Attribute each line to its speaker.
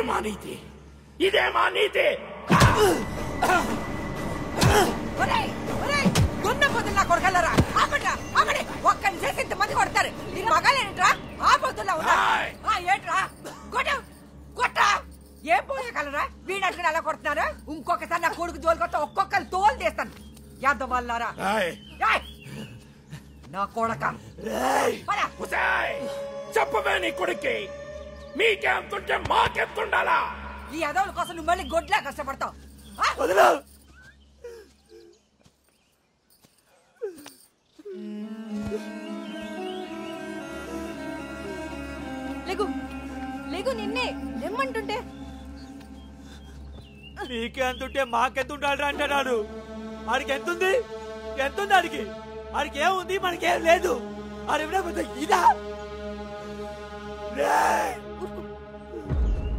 Speaker 1: నీతి ఇదేమా నీతి?
Speaker 2: పొద్దున్నా కొడగలరా ఒక్కని చేసి ఇంతమంది కొడతారు. నీ మగాలేంట్రా ఆ పొద్దుల్లో ఏంట్రా కొట్ట ఏం పోయగలరా? వీడట్టుకుని అలా కొడుతున్నారు. ఇంకొకసారి నా కొడుకు జోలికొస్తే ఒక్కొక్కరు తోలు తీస్తాను. యాద వల్లారా నా కొడక
Speaker 1: చెప్పవే నీ కొడుక్కి మీకెంతుంటే మాకెంతుండాలా?
Speaker 2: ఈ అదవుల కోసం నువ్వు మళ్ళీ గొడ్లా కష్టపడతావు.
Speaker 3: లేగు లేగు నిన్నే లేమ్మంటుంటే
Speaker 4: నీకెంతుంటే మాకెంతుంటాడు అంటున్నాడు. ఆడికి ఎంతుంది? ఎంతుంది ఆడికి? ఆడికి ఏముంది? మనకేం లేదు. ఆడి ఇదా